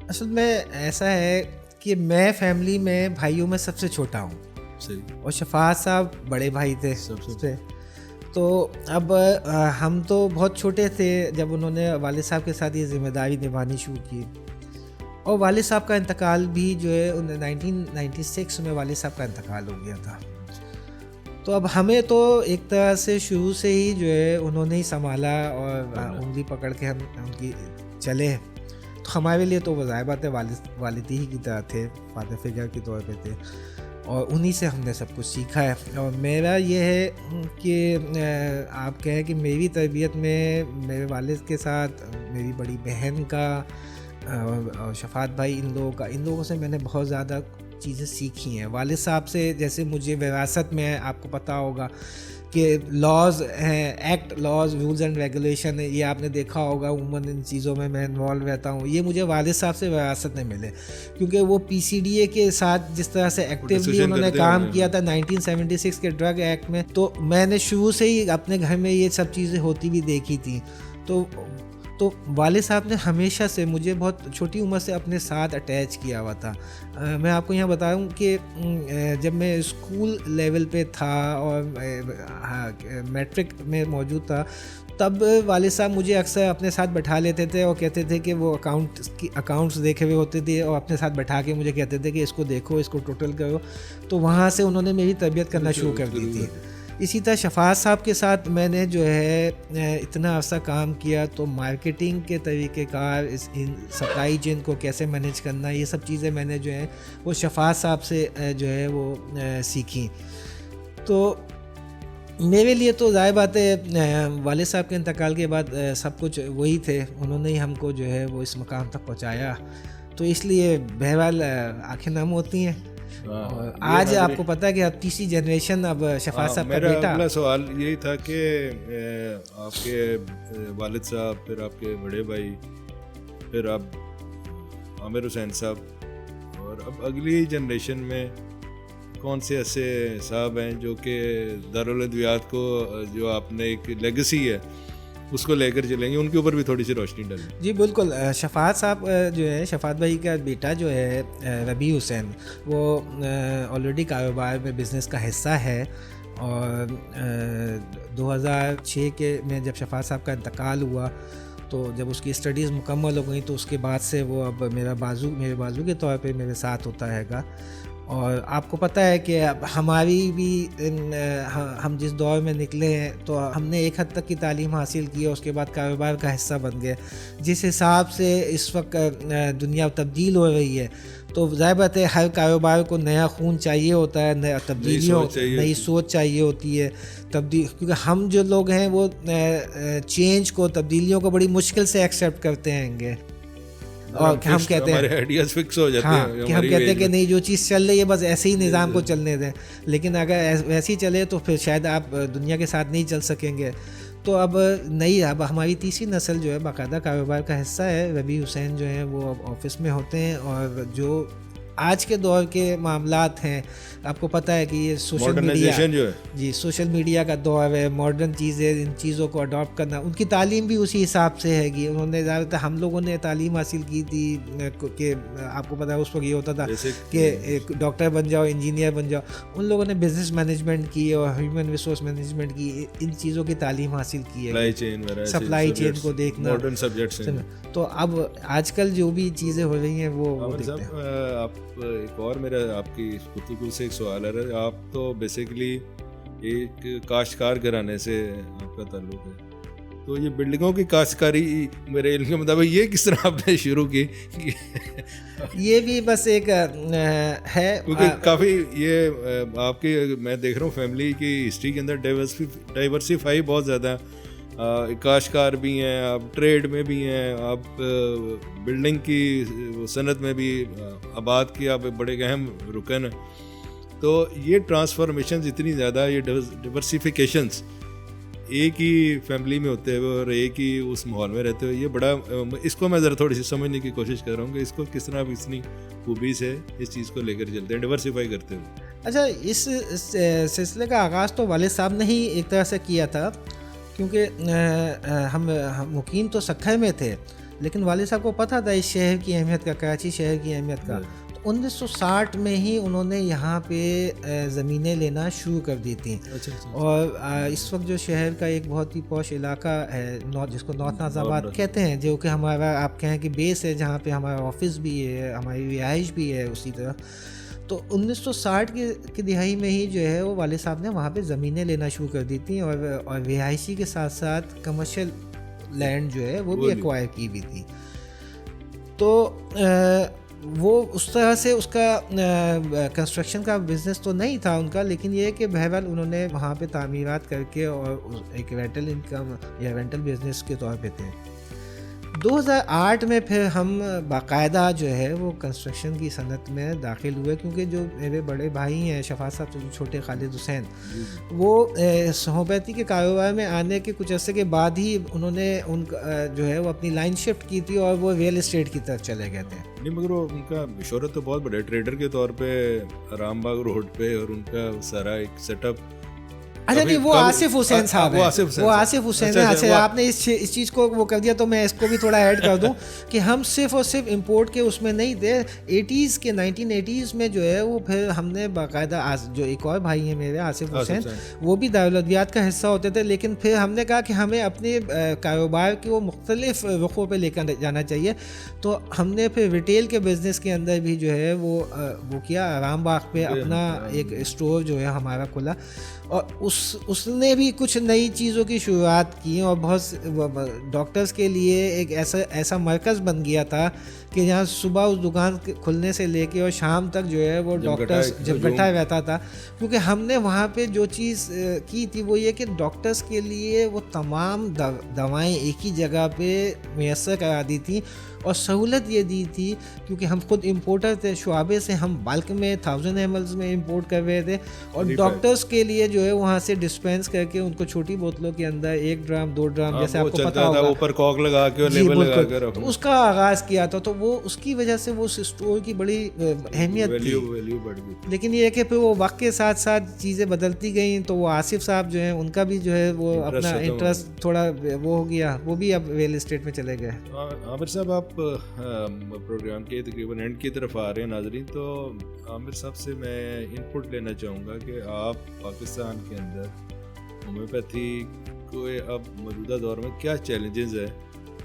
اصل میں ایسا ہے کہ میں فیملی میں بھائیوں میں سب سے چھوٹا ہوں, اور شفاعت صاحب بڑے بھائی تھے سب سے. تو اب ہم تو بہت چھوٹے تھے جب انہوں نے والد صاحب کے ساتھ یہ ذمہ داری نبھانی شروع کی, اور والد صاحب کا انتقال بھی جو ہے 1996 میں والد صاحب کا انتقال ہو گیا تھا. تو اب ہمیں تو ایک طرح سے شروع سے ہی جو ہے انہوں نے ہی سنبھالا, اور انگلی پکڑ کے ہم ان کی چلے. تو ہمارے لیے تو وہ ظاہر بات ہے والد ہی کی طرح تھے, فادر فگر کے طور پہ تھے, اور انہی سے ہم نے سب کچھ سیکھا ہے. اور میرا یہ ہے کہ آپ کہیں کہ میری تربیت میں میرے والد کے ساتھ میری بڑی بہن کا اور شفاعت بھائی, ان لوگوں سے میں نے بہت زیادہ چیزیں سیکھی ہیں. والد صاحب سے جیسے مجھے وراثت میں, آپ کو پتہ ہوگا کہ لاز ہیں, act, laws, rules and regulation, یہ آپ نے دیکھا ہوگا. عموماً ان چیزوں میں انوالو رہتا ہوں. یہ مجھے والد صاحب سے وراثت میں ملے, کیونکہ وہ پی سی ڈی اے کے ساتھ جس طرح سے ایکٹیولی انہوں نے کام کیا تھا 1976 کے ڈرگ ایکٹ میں, تو میں نے شروع سے ہی اپنے گھر میں یہ سب چیزیں ہوتی بھی دیکھی تھیں. تو والد صاحب نے ہمیشہ سے مجھے بہت چھوٹی عمر سے اپنے ساتھ اٹیچ کیا ہوا تھا. میں آپ کو یہاں بتاؤں کہ جب میں اسکول لیول پہ تھا اور میٹرک میں موجود تھا, تب والد صاحب مجھے اکثر اپنے ساتھ بٹھا لیتے تھے اور کہتے تھے کہ وہ اکاؤنٹس دیکھے ہوئے ہوتے تھے, اور اپنے ساتھ بٹھا کے مجھے کہتے تھے کہ اس کو دیکھو, اس کو ٹوٹل کرو. تو وہاں سے انہوں نے میری تربیت کرنا شروع کر دی تھی. اسی طرح شفاعت صاحب کے ساتھ میں نے جو ہے اتنا عرصہ کام کیا, تو مارکیٹنگ کے طریقہ کار, سپلائی چین کو کیسے مینیج کرنا, یہ سب چیزیں میں نے جو ہے وہ شفاعت صاحب سے جو ہے وہ سیکھی. تو میرے لیے تو ظاہر بات ہے والد صاحب کے انتقال کے بعد سب کچھ وہی تھے, انہوں نے ہی ہم کو جو ہے وہ اس مقام تک پہنچایا. تو اس لیے بہرحال آنکھیں نم ہوتی ہیں. آج آپ کو پتہ ہے کہ اب تیسری جنریشن, اب شفاعت صاحب کا بیٹا. میرا اگلا سوال یہی تھا کہ آپ کے والد صاحب, پھر آپ کے بڑے بھائی, پھر اب عامر حسین صاحب, اور اب اگلی جنریشن میں کون سے ایسے صاحب ہیں جو کہ دارالادویات کو, جو آپ نے ایک لیگسی ہے اس کو لے کر چلیں گے, ان کے اوپر بھی تھوڑی سی روشنی ڈالیں. جی بالکل. شفاعت صاحب جو ہے, شفاعت بھائی کا بیٹا جو ہے ربیع حسین, وہ آلریڈی کاروبار میں بزنس کا حصہ ہے, اور 2006 کے میں جب شفاعت صاحب کا انتقال ہوا تو جب اس کی اسٹڈیز مکمل ہو گئیں تو اس کے بعد سے وہ اب میرے بازو کے طور پہ میرے ساتھ ہوتا ہے گا. اور آپ کو پتہ ہے کہ اب ہماری بھی ہم جس دور میں نکلے ہیں تو ہم نے ایک حد تک کی تعلیم حاصل کی ہے, اس کے بعد کاروبار کا حصہ بن گئے. جس حساب سے اس وقت دنیا تبدیل ہو رہی ہے تو ظاہر بات ہے ہر کاروبار کو نیا خون چاہیے ہوتا ہے, نیا تبدیلیوں, نئی سوچ چاہیے ہوتی ہے, کیونکہ ہم جو لوگ ہیں وہ چینج کو, تبدیلیوں کو بڑی مشکل سے ایکسیپٹ کرتے ہیں گے, اور ہم کہتے ہیں ہمارے آئیڈیاز فکس ہو جاتے ہیں, کہ ہم کہتے ہیں کہ نہیں جو چیز چل رہی ہے بس ایسے ہی نظام کو چلنے دیں, لیکن اگر ویسے ہی چلے تو پھر شاید آپ دنیا کے ساتھ نہیں چل سکیں گے. تو اب اب ہماری تیسری نسل جو ہے باقاعدہ کاروبار کا حصہ ہے. ربیع حسین جو ہیں وہ اب آفس میں ہوتے ہیں, اور جو آج کے دور کے معاملات ہیں آپ کو پتہ ہے کہ یہ سوشل میڈیا جو ہے, جی سوشل میڈیا کا دور ہے, ماڈرن چیزیں, ان چیزوں کو اڈاپٹ کرنا. ان کی تعلیم بھی اسی حساب سے ہے کہ انہوں نے زیادہ تر, ہم لوگوں نے تعلیم حاصل کی تھی کہ آپ کو پتہ ہے اس وقت یہ ہوتا تھا کہ ڈاکٹر بن جاؤ, انجینئر بن جاؤ. ان لوگوں نے بزنس مینجمنٹ کی اور ہیومن ریسورس مینجمنٹ کی, ان چیزوں کی تعلیم حاصل کی ہے, سپلائی چین کو دیکھنا, ماڈرن سبجیکٹس ہیں. تو اب آج کل جو بھی چیزیں ہو رہی ہیں وہ آپ ایک اور میرا آپ کی گفتگو سے ایک سوال ہے, آپ تو بیسیکلی ایک کاشتکار گھرانے سے آپ کا تعلق ہے, تو یہ بلڈنگوں کی کاشتکاری میرے علم کے مطابق یہ کس طرح آپ نے شروع کی؟ یہ بھی بس ایک ہے, کیونکہ کافی یہ آپ کی میں دیکھ رہا ہوں فیملی کی ہسٹری کے اندر ڈائیورسیفائی بہت زیادہ, کاشتکار بھی ہیں آپ, ٹریڈ میں بھی ہیں آپ, بلڈنگ کی صنعت میں بھی آباد کی آپ بڑے اہم رکن ہیں. تو یہ ٹرانسفارمیشنز اتنی زیادہ, یہ ڈیورسیفیکیشنز ایک ہی فیملی میں ہوتے ہوئے اور ایک ہی اس ماحول میں رہتے ہوئے, یہ بڑا, اس کو میں ذرا تھوڑی سی سمجھنے کی کوشش کر رہا ہوں کہ اس کو کس طرح آپ اتنی خوبی سے اس چیز کو لے کر چلتے ہیں ڈیورسیفائی کرتے ہوئے. اچھا, اس سلسلے کا آغاز تو والد صاحب نے ہی ایک طرح سے کیا تھا, کیونکہ ہم مقیم تو سکھر میں تھے, لیکن والد صاحب کو پتہ تھا اس شہر کی اہمیت کا, کراچی شہر کی اہمیت کا. تو 1960 میں ہی انہوں نے یہاں پہ زمینیں لینا شروع کر دی تھیں. اور اس وقت جو شہر کا ایک بہت ہی پوش علاقہ ہے جس کو نارتھ نازم آباد کہتے ہیں, جو کہ ہمارا آپ کہیں کہ بیس ہے, جہاں پہ ہمارا آفس بھی ہے, ہماری رہائش بھی ہے اسی طرح. تو 1960 کی دہائی میں ہی جو ہے وہ والد صاحب نے وہاں پہ زمینیں لینا شروع کر دی تھیں, اور رہائشی کے ساتھ ساتھ کمرشل لینڈ جو ہے وہ بھی ایکوائر کی بھی تھی. تو وہ اس طرح سے اس کا کنسٹرکشن کا بزنس تو نہیں تھا ان کا, لیکن یہ ہے کہ بہرحال انہوں نے وہاں پہ تعمیرات کر کے اور ایک رینٹل انکم یا رینٹل بزنس کے طور پہ تھے. 2008 میں پھر ہم باقاعدہ جو ہے وہ کنسٹرکشن کی صنعت میں داخل ہوئے, کیونکہ جو میرے بڑے بھائی ہیں شفاعت صاحب, جو چھوٹے خالد حسین, وہ صحبتی کے کاروبار میں آنے کے کچھ عرصے کے بعد ہی انہوں نے جو ہے وہ اپنی لائن شفٹ کی تھی اور وہ ریئل اسٹیٹ کی طرف چلے گئے تھے. نہیں, مگر وہ ان کا شہرت تو بہت بڑے ٹریڈر کے طور پہ رام باغ روڈ پہ, اور ان کا سارا ایک سیٹ اپ. اچھا نہیں, وہ آصف حسین صاحب ہیں, وہ آصف حسین ہیں. اچھا, آپ نے اس چیز کو وہ کر دیا تو میں اس کو بھی تھوڑا ایڈ کر دوں کہ ہم صرف اور صرف امپورٹ کے اس میں نہیں تھے. 1980s میں جو ہے وہ پھر ہم نے باقاعدہ, جو ایک اور بھائی ہیں میرے آصف حسین, وہ بھی دارالادویات کا حصہ ہوتے تھے, لیکن پھر ہم نے کہا کہ ہمیں اپنے کاروبار کے وہ مختلف رخوں پہ لے کر جانا چاہیے. تو ہم نے پھر ریٹیل کے بزنس کے اندر بھی جو ہے وہ کیا, رام باغ پہ اپنا ایک اسٹور جو ہے ہمارا کھلا, اور اس نے بھی کچھ نئی چیزوں کی شروعات کی, اور بہت ڈاکٹرز کے لیے ایک ایسا مرکز بن گیا تھا کہ جہاں صبح اس دکان کھلنے سے لے کے اور شام تک جو ہے وہ ڈاکٹرز جمگٹا رہتا تھا. کیونکہ ہم نے وہاں پہ جو چیز کی تھی وہ یہ کہ ڈاکٹرز کے لیے وہ تمام دوائیں ایک ہی جگہ پہ میسر کرا دی تھیں, اور سہولت یہ دی تھی کیونکہ ہم خود امپورٹر تھے, شعبے سے ہم بلک میں 1000 ml میں امپورٹ کر رہے تھے, اور ڈاکٹرز کے لیے جو ہے وہاں سے ڈسپینس کر کے ان کو چھوٹی بوتلوں کے اندر 1 ڈرام 2 ڈرام جیسے آپ کو پتا ہوگا اوپر کاک لگا کے اور لیبل لگا کے تو اس کا آغاز کیا تھا. تو وہ اس کی وجہ سے وہ اسٹور کی بڑی اہمیت تھی. لیکن یہ ہے کہ پھر وہ وقت کے ساتھ ساتھ چیزیں بدلتی گئیں, تو وہ آصف صاحب جو ہیں ان کا بھی جو ہے وہ اپنا انٹرسٹ تھوڑا وہ ہو گیا, وہ بھی اب ریئل اسٹیٹ میں چلے گئے. عامر صاحب آپ پروگرام کے تقریباً اینڈ کی طرف آ رہے ہیں ناظرین, تو عامر صاحب سے میں ان پٹ لینا چاہوں گا کہ آپ پاکستان کے اندر ہومیوپیتھی کو اب موجودہ دور میں کیا چیلنجز ہیں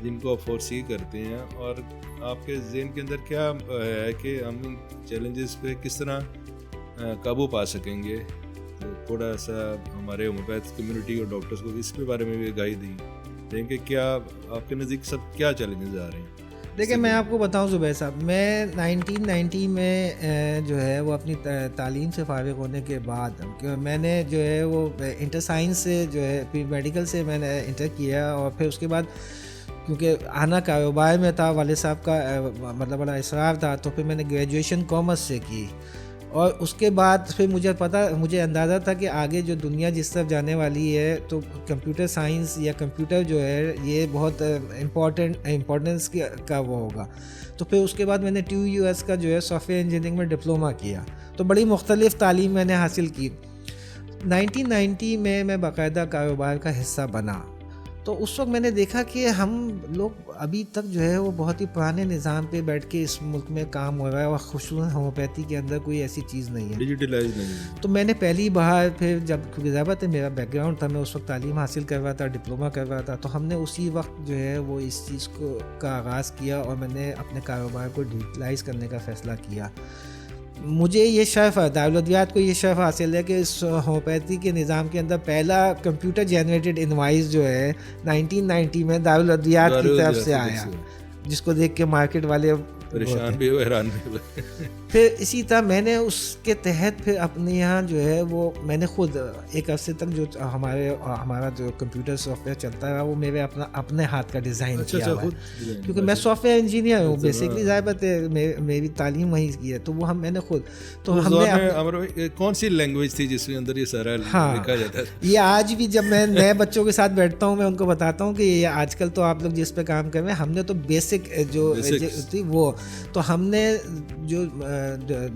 جن کو آپ فورسی کرتے ہیں, اور آپ کے ذہن کے اندر کیا ہے کہ ہم ان چیلنجز پہ کس طرح قابو پا سکیں گے. تو تھوڑا سا ہمارے ہومیوپیتھ کمیونٹی اور ڈاکٹرز کو اس کے بارے میں بھی آگاہی دیں کہ کیا آپ کے نزدیک سب کیا چیلنجز آ رہے ہیں. دیکھیں میں آپ کو بتاؤں زبیر صاحب, میں 1990 میں جو ہے وہ اپنی تعلیم سے فارغ ہونے کے بعد میں نے جو ہے وہ انٹر سائنس سے جو ہے پری میڈیکل سے میں نے انٹر کیا, اور پھر اس کے بعد کیونکہ آنا کاروبار میں تھا, والد صاحب کا مطلب بڑا اصرار تھا, تو پھر میں نے گریجویشن کامرس سے کی. اور اس کے بعد پھر مجھے اندازہ تھا کہ آگے جو دنیا جس طرف جانے والی ہے تو کمپیوٹر سائنس یا کمپیوٹر جو ہے یہ بہت امپورٹنس کا وہ ہوگا. تو پھر اس کے بعد میں نے TUS کا جو ہے سافٹ ویئر انجینئرنگ میں ڈپلومہ کیا, تو بڑی مختلف تعلیم میں نے حاصل کی. 1990 میں باقاعدہ کاروبار کا حصہ بنا, تو اس وقت میں نے دیکھا کہ ہم لوگ ابھی تک جو ہے وہ بہت ہی پرانے نظام پہ بیٹھ کے اس ملک میں کام ہو رہا ہے, اور خصوصاً ہومیوپیتھی کے اندر کوئی ایسی چیز نہیں ہے, ڈیجیٹلائز نہیں. تو میں نے پہلی بار پھر جب ضرورت ہے میرا بیک گراؤنڈ تھا, میں اس وقت تعلیم حاصل کر رہا تھا, ڈپلومہ کر رہا تھا, تو ہم نے اسی وقت جو ہے وہ اس چیز کا آغاز کیا, اور میں نے اپنے کاروبار کو ڈیجیٹلائز کرنے کا فیصلہ کیا. مجھے یہ شرف ہے, دارالادویات کو یہ شرف حاصل ہے کہ اس ہومیوپیتھی کے نظام کے اندر پہلا کمپیوٹر جنریٹڈ انوائس جو ہے 1990 میں دارالادویات کی طرف سے آیا, جس کو دیکھ کے مارکیٹ والے پریشان بھی ہوئے, حیران بھی ہوئے. پھر اسی طرح میں نے اس کے تحت پھر اپنے یہاں جو ہے وہ میں نے خود ایک عرصے تک جو ہمارا جو کمپیوٹر سافٹ ویئر چلتا ہے وہ میرے اپنے ہاتھ کا ڈیزائن کیا ہوا ہے, کیونکہ میں سافٹ ویئر انجینئر ہوں بیسکلی, ظاہر ہے میری تعلیم وہیں کی ہے, تو وہ میں نے خود. تو ہم نے کون سی لینگویج تھی جس کے اندر یہ سارا لکھا جاتا ہے؟ یہ آج بھی جب میں نئے بچوں کے ساتھ بیٹھتا ہوں میں ان کو بتاتا ہوں کہ یہ آج کل تو آپ لوگ جس پہ کام کر رہے ہیں, ہم نے تو بیسک جو تھی وہ, تو ہم نے جو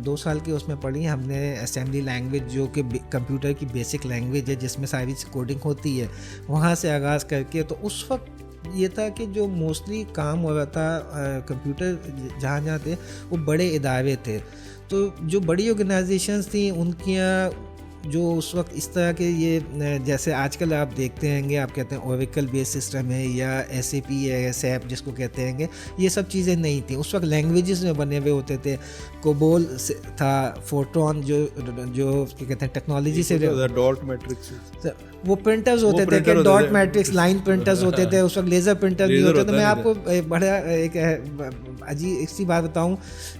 2 سال کی اس میں پڑھی, ہم نے اسمبلی لینگویج جو کہ کمپیوٹر کی بیسک لینگویج ہے جس میں ساری کوڈنگ ہوتی ہے, وہاں سے آغاز کر کے. تو اس وقت یہ تھا کہ جو موسٹلی کام ہو رہا تھا کمپیوٹر جہاں تھے وہ بڑے ادارے تھے, تو جو بڑی آرگنائزیشنز تھیں ان کی جو اس وقت اس طرح کے یہ جیسے آج کل آپ دیکھتے ہیں گے, آپ کہتے ہیں اوریکل بیس سسٹم ہے یا SAP ہے, SAP جس کو کہتے ہیں گے, یہ سب چیزیں نہیں تھیں. اس وقت لینگویجز میں بنے ہوئے ہوتے تھے, کوبول تھا, فورٹران جو کیا کہتے ہیں ٹیکنالوجی سے, ڈاٹ میٹرکس وہ پرنٹرز ہوتے تھے کہ ڈاٹ میٹرکس لائن پرنٹرز ہوتے تھے, اس وقت لیزر پرنٹر نہیں ہوتے. تو میں آپ کو بڑا ایک عجیب سی بات بتاؤں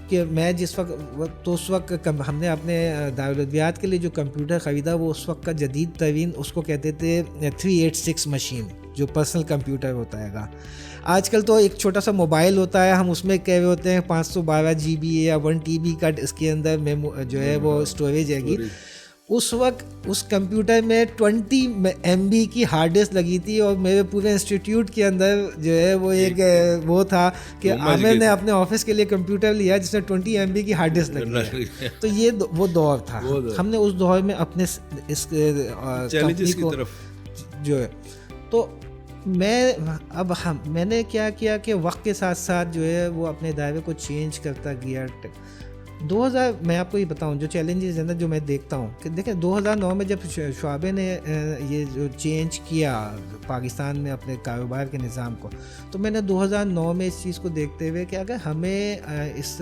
کہ میں جس وقت تو اس وقت ہم نے اپنے دارالادویات کے لیے جو کمپیوٹر خریدا وہ اس وقت کا جدید ترین, اس کو کہتے تھے 386 مشین, جو پرسنل کمپیوٹر ہوتا ہے گا. آج کل تو ایک چھوٹا سا موبائل ہوتا ہے, ہم اس میں کہہ رہے ہوتے ہیں 512 GB یا 1 TB کا اس کے اندر جو ہے وہ اسٹوریج ہے گی. اس وقت اس کمپیوٹر میں 20 MB کی ہارڈ ڈسک لگی تھی, اور میرے پورے انسٹیٹیوٹ کے اندر جو ہے وہ ایک وہ تھا کہ عامر نے اپنے آفس کے لیے کمپیوٹر لیا جس میں 20 MB کی ہارڈ ڈسک لگی ہے. تو یہ وہ دور تھا, ہم نے اس دور میں اپنے اس کمپنی کو جو ہے, تو میں نے کیا کیا کہ وقت کے ساتھ ساتھ جو ہے وہ اپنے دائرے کو چینج کرتا گیا. 2000 میں آپ کو یہ بتاؤں جو چیلنجز ہیں نا جو میں دیکھتا ہوں کہ دیکھیں 2009 میں جب شعبے نے یہ جو چینج کیا پاکستان میں اپنے کاروبار کے نظام کو, تو میں نے 2009 میں اس چیز کو دیکھتے ہوئے کہ اگر ہمیں اس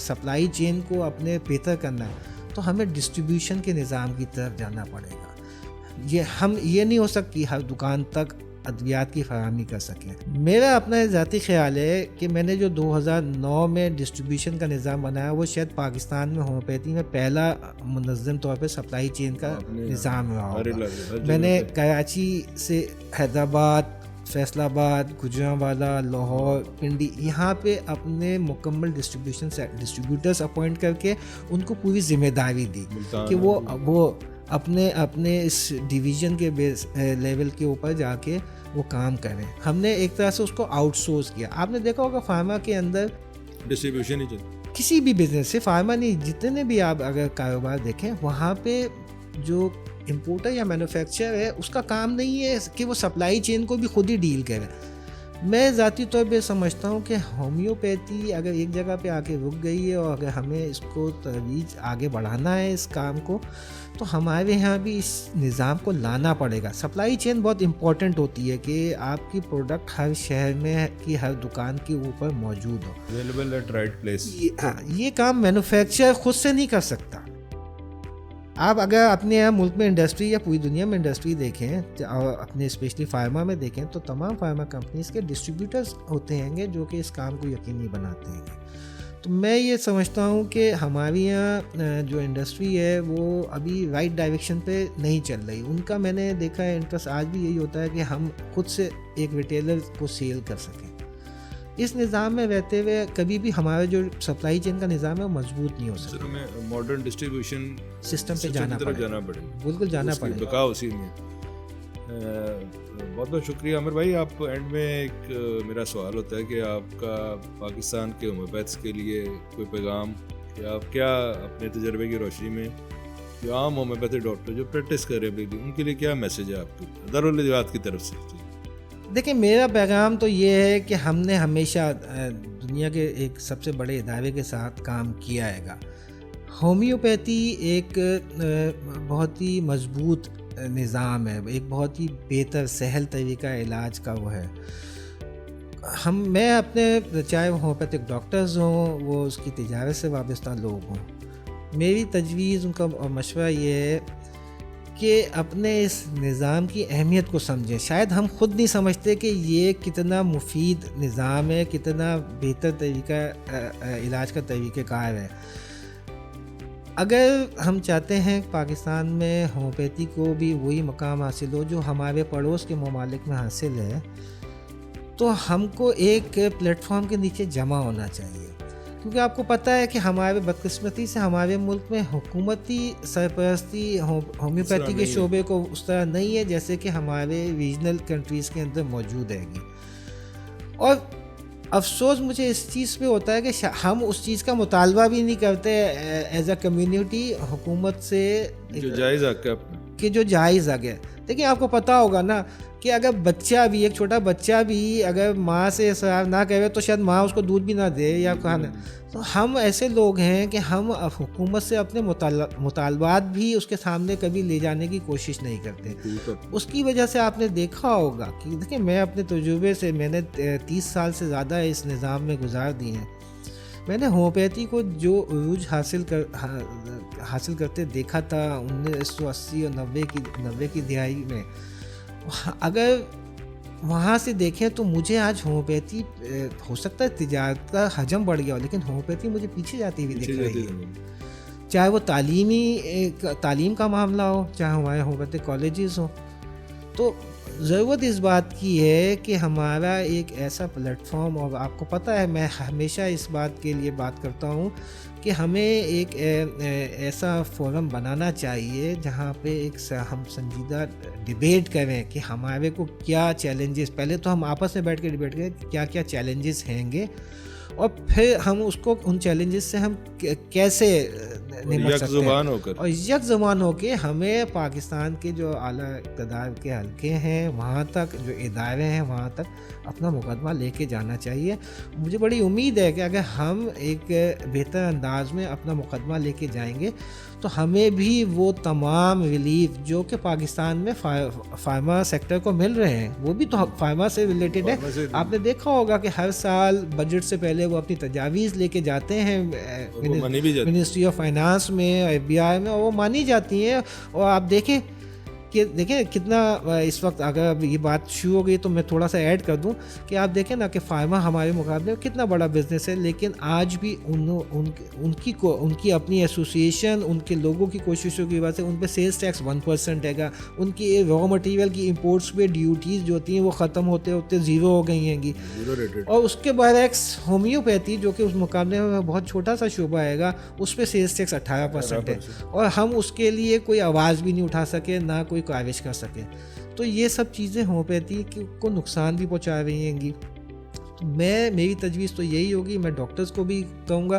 سپلائی چین کو اپنے بہتر کرنا ہے تو ہمیں ڈسٹریبیوشن کے نظام کی طرف جانا پڑے گا. یہ نہیں ہو سکتی ہر دکان تک ادویات کی فراہمی کر سکیں. میرا اپنا ذاتی خیال ہے کہ میں نے جو 2009 میں ڈسٹریبیوشن کا نظام بنایا وہ شاید پاکستان میں ہومیوپیتھی میں پہلا منظم طور پہ سپلائی چین کا نظام رہا ہوگا. میں نے کراچی سے حیدرآباد, فیصل آباد, گوجرانوالا, لاہور, پنڈی, یہاں پہ اپنے مکمل ڈسٹریبیوٹرز اپوائنٹ کر کے ان کو پوری ذمہ داری دی کہ وہ اپنے اس ڈویژن کے بیس لیول کے اوپر جا کے وہ کام کریں. ہم نے ایک طرح سے اس کو آؤٹ سورس کیا. آپ نے دیکھا ہوگا فارما کے اندر ڈسٹریبیوشن ہی چلتا, کسی بھی بزنس سے, فارما نہیں, جتنے بھی آپ اگر کاروبار دیکھیں, وہاں پہ جو امپورٹر یا مینوفیکچر ہے اس کا کام نہیں ہے کہ وہ سپلائی چین کو بھی خود ہی ڈیل کرے. میں ذاتی طور پہ سمجھتا ہوں کہ ہومیوپیتھی اگر ایک جگہ پہ آ کے رک گئی ہے اور اگر ہمیں اس کو ترویج آگے بڑھانا ہے اس کام کو, تو ہمارے یہاں بھی اس نظام کو لانا پڑے گا. سپلائی چین بہت امپورٹنٹ ہوتی ہے کہ آپ کی پروڈکٹ ہر شہر میں کی ہر دکان کے اوپر موجود ہو, اویلیبل ایٹ رائٹ پلیس. یہ کام مینوفیکچر خود سے نہیں کر سکتا. آپ اگر اپنے یہاں ملک میں انڈسٹری یا پوری دنیا میں انڈسٹری دیکھیں, اور اپنے اسپیشلی فارما میں دیکھیں, تو تمام فارما کمپنیز کے ڈسٹریبیوٹرز ہوتے ہیں گے جو کہ اس کام کو یقینی بناتے ہیں. تو میں یہ سمجھتا ہوں کہ ہمارے یہاں جو انڈسٹری ہے وہ ابھی رائٹ ڈائریکشن پہ نہیں چل رہی. ان کا میں نے دیکھا ہے انٹرسٹ آج بھی یہی ہوتا ہے کہ ہم خود سے ایک ریٹیلر کو سیل کر سکیں. اس نظام میں رہتے ہوئے کبھی بھی ہمارا جو سپلائی چین کا نظام ہے وہ مضبوط نہیں ہو سکتا. ہمیں ماڈرن ڈسٹریبیوشن سسٹم پہ جانا پڑے گا, بالکل جانا پڑے گا, بقا اسی میں. بہت بہت شکریہ عامر بھائی. آپ اینڈ میں ایک میرا سوال ہوتا ہے کہ آپ کا پاکستان کے ہومیوپیتھس کے لیے کوئی پیغام, کہ آپ کیا اپنے تجربے کی روشنی میں جو عام ہومیوپیتھی ڈاکٹر جو پریکٹس کر رہے ہیں ان کے لیے کیا میسیج ہے آپ کے دارالحدیث کی طرف سے؟ دیکھیں, میرا پیغام تو یہ ہے کہ ہم نے ہمیشہ دنیا کے ایک سب سے بڑے ادارے کے ساتھ کام کیا ہے گا. ہومیوپیتھی ایک بہت ہی مضبوط نظام ہے, ایک بہت ہی بہتر سہل طریقہ علاج کا وہ ہے. میں اپنے چاہے وہ ہومیوپیتھک ڈاکٹرز ہوں, وہ اس کی تجارت سے وابستہ لوگ ہوں, میری تجویز ان کا مشورہ یہ ہے کہ اپنے اس نظام کی اہمیت کو سمجھیں. شاید ہم خود نہیں سمجھتے کہ یہ کتنا مفید نظام ہے, کتنا بہتر طریقہ علاج کا طریقہ کار ہے. اگر ہم چاہتے ہیں پاکستان میں ہومیوپیتھی کو بھی وہی مقام حاصل ہو جو ہمارے پڑوس کے ممالک میں حاصل ہے, تو ہم کو ایک پلیٹ فارم کے نیچے جمع ہونا چاہیے. کیونکہ آپ کو پتہ ہے کہ ہمارے بدقسمتی سے ہمارے ملک میں حکومتی سرپرستی ہومیوپیتھی کے شعبے کو اس طرح نہیں ہے جیسے کہ ہمارے ریجنل کنٹریز کے اندر موجود ہے گی. اور افسوس مجھے اس چیز پہ ہوتا ہے کہ ہم اس چیز کا مطالبہ بھی نہیں کرتے ایز اے کمیونٹی حکومت سے جو جائز حق ہے کہ جو جائز حق ہے. دیکھیں, آپ کو پتہ ہوگا نا کہ اگر بچہ بھی, ایک چھوٹا بچہ بھی اگر ماں سے اصرار نہ کرے تو شاید ماں اس کو دودھ بھی نہ دے یا کھانا. تو ہم ایسے لوگ ہیں کہ ہم حکومت سے اپنے مطالبات بھی اس کے سامنے کبھی لے جانے کی کوشش نہیں کرتے. اس کی وجہ سے آپ نے دیکھا ہوگا کہ دیکھیں, میں اپنے تجربے سے, میں نے 30 سال سے زیادہ اس نظام میں گزار دی ہیں. میں نے ہومیوپیتھی کو جو عروج حاصل کرتے دیکھا تھا 1980 اور 90 کی دہائی میں, اگر وہاں سے دیکھیں تو مجھے آج ہومیوپیتھی, ہو سکتا ہے تجارت کا حجم بڑھ گیا ہو, لیکن ہومیوپیتھی مجھے پیچھے جاتی ہوئی دکھ رہی ہے. چاہے وہ تعلیم کا معاملہ ہو, چاہے ہمارے ہومیوپیتھک کالجز ہوں. تو ضرورت اس بات کی ہے کہ ہمارا ایک ایسا پلیٹ فارم, اور آپ کو پتہ ہے میں ہمیشہ اس بات کے لیے بات کرتا ہوں کہ ہمیں ایک ایسا فورم بنانا چاہیے جہاں پہ ایک ہم سنجیدہ ڈیبیٹ کریں کہ ہمارے کو کیا چیلنجز, پہلے تو ہم آپس میں بیٹھ کے ڈیبیٹ کریں کیا کیا چیلنجز ہیں گے, اور پھر ہم اس کو ان چیلنجز سے ہم کیسے نمٹ سکتے ہیں, اور یک زبان ہو کے ہمیں پاکستان کے جو اعلیٰ اقتدار کے حلقے ہیں وہاں تک, جو ادارے ہیں وہاں تک اپنا مقدمہ لے کے جانا چاہیے. مجھے بڑی امید ہے کہ اگر ہم ایک بہتر انداز میں اپنا مقدمہ لے کے جائیں گے تو ہمیں بھی وہ تمام ریلیف جو کہ پاکستان میں فارما سیکٹر کو مل رہے ہیں, وہ بھی تو فارما سے ریلیٹڈ ہے. آپ نے دیکھا ہوگا کہ ہر سال بجٹ سے پہلے وہ اپنی تجاویز لے کے جاتے ہیں منسٹری آف فائنانس میں, FBI میں, اور وہ مانی جاتی ہیں. اور آپ دیکھیں کہ دیکھیں کتنا اس وقت اگر اب یہ بات شروع ہو گئی تو میں تھوڑا سا ایڈ کر دوں کہ آپ دیکھیں نا کہ فارما ہمارے مقابلے میں کتنا بڑا بزنس ہے، لیکن آج بھی ان کی اپنی ایسوسیشن، ان کے لوگوں کی کوششوں کی وجہ سے ان پہ سیلز ٹیکس 1% ہے گا، ان کی را مٹیریل کی امپورٹس پہ ڈیوٹیز جو ہوتی ہیں وہ ختم ہوتے ہوتے زیرو ہو گئی ہیں گی. اور اس کے برعکس ہومیوپیتھی جو کہ اس مقابلے میں بہت چھوٹا سا شعبہ ہے گا، اس پہ سیلز ٹیکس 18% ہے، اور ہم اس کے لیے کوئی آواز بھی نہیں اٹھا سکے، نہ کوئی کاوش کر سکے. تو یہ سب چیزیں ہومیوپیتھی کو نقصان بھی پہنچا رہی ہیں گی. میری تجویز تو یہی ہوگی، میں ڈاکٹرز کو بھی کہوں گا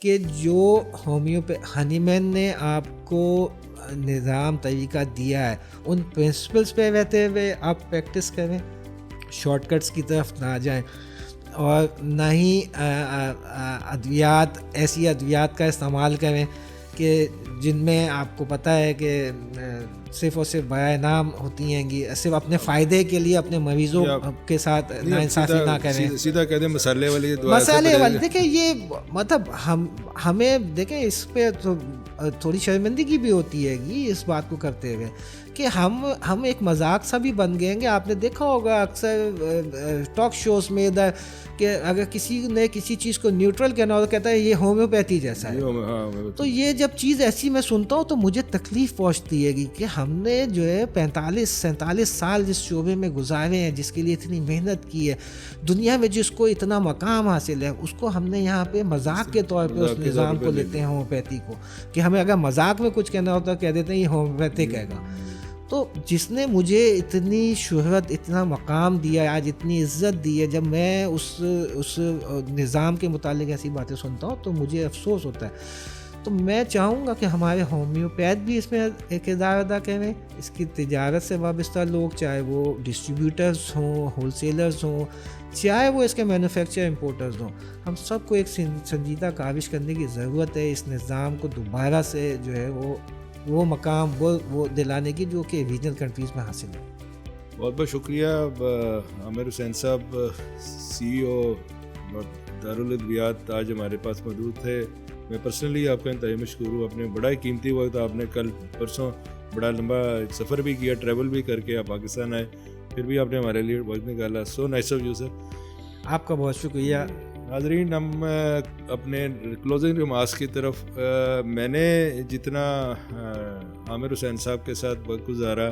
کہ جو ہنی مین نے آپ کو نظام طریقہ دیا ہے ان پرنسپلز پہ رہتے ہوئے آپ پریکٹس کریں، شارٹ کٹس کی طرف نہ جائیں، اور نہ ہی ایسی ادویات کا استعمال کریں کہ جن میں آپ کو پتہ ہے کہ صرف اور صرف برائے نام ہوتی ہیں گی، صرف اپنے فائدے کے لیے اپنے مریضوں کے ساتھ ناانصافی نہ کریں. سیدھا کہہ دیں مسالے والی دیکھیں یہ مطلب ہمیں دیکھیں اس پہ تھوڑی شرمندگی بھی ہوتی ہے گی اس بات کو کرتے ہوئے کہ ہم ایک مذاق سا بھی بن گئے ہیں. آپ نے دیکھا ہوگا اکثر ٹاک شوز میں ادھر کہ اگر کسی نے کسی چیز کو نیوٹرل کہنا ہو تو کہتا ہے یہ ہومیوپیتھی جیسا ہے. تو یہ جب چیز ایسی میں سنتا ہوں تو مجھے تکلیف پہنچتی ہے کہ ہم نے جو ہے 45-47 سال جس شعبے میں گزارے ہیں، جس کے لیے اتنی محنت کی ہے، دنیا میں جس کو اتنا مقام حاصل ہے، اس کو ہم نے یہاں پہ مذاق کے طور پہ اس نظام کو لیتے ہیں ہومیوپیتھی کو، کہ ہمیں اگر مذاق میں کچھ کہنا ہوتا ہے کہہ دیتے ہیں یہ ہومیوپیتھک ہے گا. تو جس نے مجھے اتنی شہرت، اتنا مقام دیا ہے، آج اتنی عزت دی ہے، جب میں اس نظام کے متعلق ایسی باتیں سنتا ہوں تو مجھے افسوس ہوتا ہے. تو میں چاہوں گا کہ ہمارے ہومیوپیتھ بھی اس میں ایک کردار ادا کریں. اس کی تجارت سے وابستہ لوگ، چاہے وہ ڈسٹریبیوٹرز ہوں، ہول سیلرز ہوں، چاہے وہ اس کے مینوفیکچر امپورٹرز ہوں، ہم سب کو ایک سنجیدہ کاوش کرنے کی ضرورت ہے اس نظام کو دوبارہ سے جو ہے وہ مقام وہ دلانے کی جو کہ ریجنل کنٹریز میں حاصل ہے. بہت بہت شکریہ عامر حسین صاحب، CEO دارالادویات، آج ہمارے پاس موجود تھے. میں پرسنلی آپ کا انتہائی مشکور ہوں. اپنے بڑا ہی قیمتی وقت آپ نے کل پرسوں بڑا لمبا سفر بھی کیا، ٹریول بھی کر کے آپ پاکستان آئے، پھر بھی آپ نے ہمارے لیے وقت نکالا. So nice of you sir. آپ کا بہت شکریہ. ناظرین، ہم اپنے کلوزنگ ریمارکس کی طرف، میں نے جتنا عامر حسین صاحب کے ساتھ وقت گزارا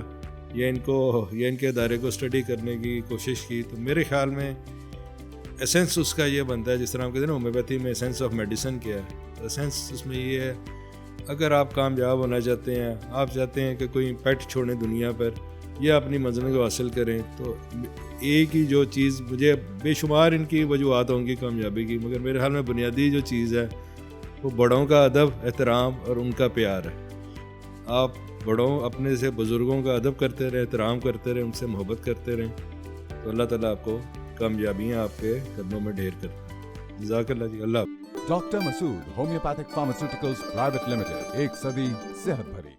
یا ان کے ادارے کو اسٹڈی کرنے کی کوشش کی، تو میرے خیال میں ایسنس اس کا یہ بنتا ہے، جس طرح ہم کہتے ہیں نا ہومیوپیتھی میں ایسنس آف میڈیسن کیا ہے. ایسنس اس میں یہ ہے، اگر آپ کامیاب ہونا چاہتے ہیں، آپ چاہتے ہیں کہ کوئی پیٹ چھوڑیں دنیا پر یا اپنی منزل کو حاصل کریں، تو ایک ہی جو چیز، مجھے بے شمار ان کی وجوہات ہوں گی کامیابی کی، مگر میرے خیال میں بنیادی جو چیز ہے وہ بڑوں کا ادب، احترام اور ان کا پیار ہے. آپ بڑوں، اپنے سے بزرگوں کا ادب کرتے رہیں، احترام کرتے رہیں، ان سے محبت کرتے رہیں، تو اللہ تعالیٰ آپ کو کامیابیاں آپ کے قدموں میں ڈھیر کرتے ہیں. جزاک اللہ جی. اللہ ڈاکٹر مسعود ہومیوپیتھک فارماسیوٹیکلز پرائیویٹ لمیٹڈ، 1 صدی صحت بھری.